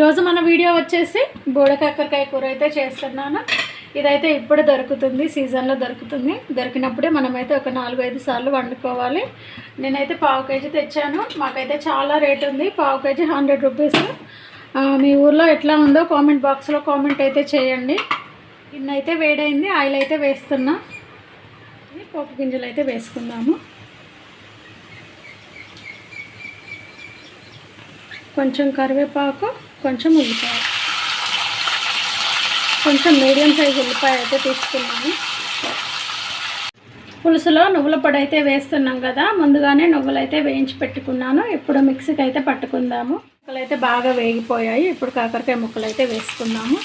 ఈరోజు మన వీడియో వచ్చేసి బోడకాకరకాయ కూర అయితే చేస్తున్నాను. ఇదైతే ఇప్పుడు దొరుకుతుంది, సీజన్లో దొరుకుతుంది. దొరికినప్పుడే మనమైతే ఒక 4-5 సార్లు వండుకోవాలి. నేనైతే పావు కేజీ తెచ్చాను. మాకైతే చాలా రేట్ ఉంది. పావు కేజీ 100 రూపీస్. మీ ఊర్లో ఎట్లా ఉందో కామెంట్ బాక్స్లో కామెంట్ అయితే చేయండి. ఇన్నైతే వేడైంది, ఆయిల్ అయితే వేస్తున్నా. పోపు గింజలు అయితే వేసుకుందాము. కొంచెం కరివేపాకు, కొంచెం ఉల్లిపాయ, కొంచెం మీడియం సైజ్ ఉల్లిపాయ అయితే తీసుకున్నాము. పులుసులో నువ్వుల పొడి అయితే వేస్తున్నాం కదా, ముందుగానే నువ్వులు అయితే వేయించి పెట్టుకున్నాను. ఇప్పుడు మిక్సీకి అయితే పట్టుకుందాము. ముక్కలు అయితే బాగా వేగిపోయాయి. ఇప్పుడు కాకరకాయ ముక్కలు అయితే వేసుకుందాము.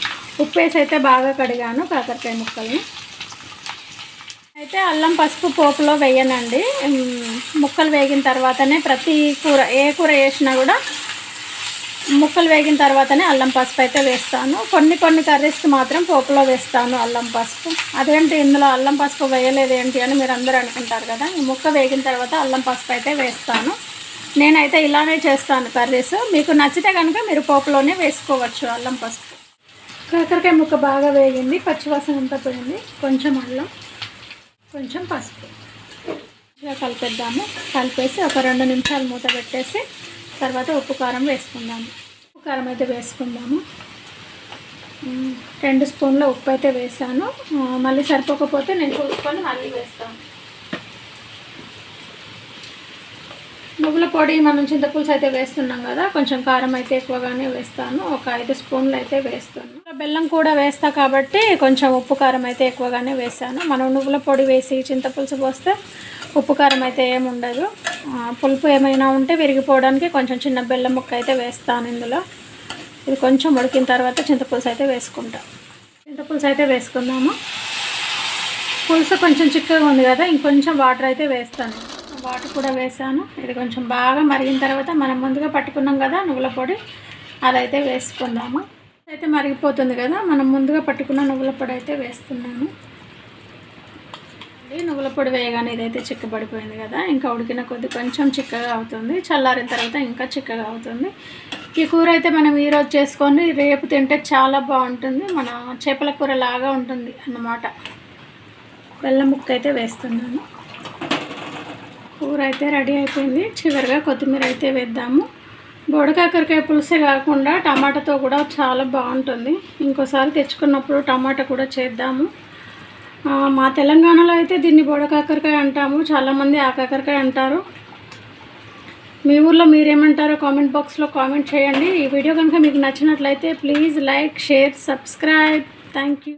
ఉప్పు వేసి అయితే బాగా కడిగాను కాకరకాయ ముక్కల్ని. అయితే అల్లం పసుపు పోపులో వేయనండి. ముక్కలు వేగిన తర్వాతనే ప్రతి కూర, ఏ కూర వేసినా కూడా ముక్కలు వేగిన తర్వాతనే అల్లం పసుపు అయితే వేస్తాను. కొన్ని కర్రీస్కి మాత్రం పోపులో వేస్తాను అల్లం పసుపు. అదేంటి ఇందులో అల్లం పసుపు వేయలేదు ఏంటి అని మీరు అందరూ అనుకుంటారు కదా. ఈ ముక్క వేగిన తర్వాత అల్లం పసుపు అయితే వేస్తాను. నేనైతే ఇలానే చేస్తాను కర్రీస్. మీకు నచ్చితే కనుక మీరు పోపులోనే వేసుకోవచ్చు అల్లం పసుపు. కాకరకాయ ముక్క బాగా వేగింది, పచ్చివాసన అంతా పోయింది. కొంచెం అల్లం, కొంచెం పసుపు ఇలా కలిపేద్దాము. కలిపేసి ఒక 2 నిమిషాలు మూత పెట్టేసి తర్వాత ఉప్పు కారం వేసుకుందాము. ఉప్పు కారం అయితే వేసుకుందాము. 2 స్పూన్ల ఉప్పు అయితే వేసాను. మళ్ళీ సరిపోకపోతే నేను చూసుకొని మళ్ళీ వేస్తాను. నువ్వుల పొడి మనం చింతపులుసు అయితే వేస్తున్నాం కదా, కొంచెం కారం అయితే ఎక్కువగానే వేస్తాను. ఒక 5 స్పూన్లు అయితే వేస్తాను. బెల్లం కూడా వేస్తా కాబట్టి కొంచెం ఉప్పు కారం అయితే ఎక్కువగానే వేసాను. మనం నువ్వుల పొడి వేసి చింతపులుసు పోస్తే ఉప్పు కారం అయితే ఏముండదు. పులుపు ఏమైనా ఉంటే విరిగిపోవడానికి కొంచెం చిన్న బెల్లం ముక్క అయితే వేస్తాను ఇందులో. ఇది కొంచెం ఉడికిన తర్వాత చింతపులుసు అయితే వేసుకుంటాం. చింతపులుసు అయితే వేసుకుందాము. పులుసు కొంచెం చిక్కగా ఉంది కదా, ఇంకొంచెం వాటర్ అయితే వేస్తాను. వాటర్ కూడా వేసాను. ఇది కొంచెం బాగా మరిగిన తర్వాత మనం ముందుగా పట్టుకున్నాం కదా నువ్వుల పొడి, అదైతే వేసుకుందాము. అయితే మరిగిపోతుంది కదా, మనం ముందుగా పట్టుకున్న నువ్వుల పొడి అయితే వేస్తున్నాను. నువ్వుల పొడి వేయగానే ఇదైతే చిక్కబడిపోయింది కదా, ఇంకా ఉడికిన కొద్ది కొంచెం చిక్కగా అవుతుంది. చల్లారిన తర్వాత ఇంకా చిక్కగా అవుతుంది. ఈ కూర అయితే మనం ఈరోజు చేసుకొని రేపు తింటే చాలా బాగుంటుంది. మన చేపల కూర లాగా ఉంటుంది అన్నమాట. బెల్లం ముక్క అయితే వేస్తున్నాను. కూర అయితే రెడీ అయిపోయింది. చివరిగా కొత్తిమీర అయితే వేద్దాము. బోడకాకరకాయ పులుసే కాకుండా టమాటాతో కూడా చాలా బాగుంటుంది. ఇంకోసారి తెచ్చుకున్నప్పుడు టమాటా కూడా చేద్దాము. మా తెలంగాణలో అయితే దీన్ని బోడకాకరకాయ అంటాము, చాలామంది ఆకాకరకాయ అంటారు. మీ ఊర్లో మీరేమంటారో కామెంట్ బాక్స్లో కామెంట్ చేయండి. ఈ వీడియో కనుక మీకు నచ్చినట్లయితే please like, share, subscribe. Thank you.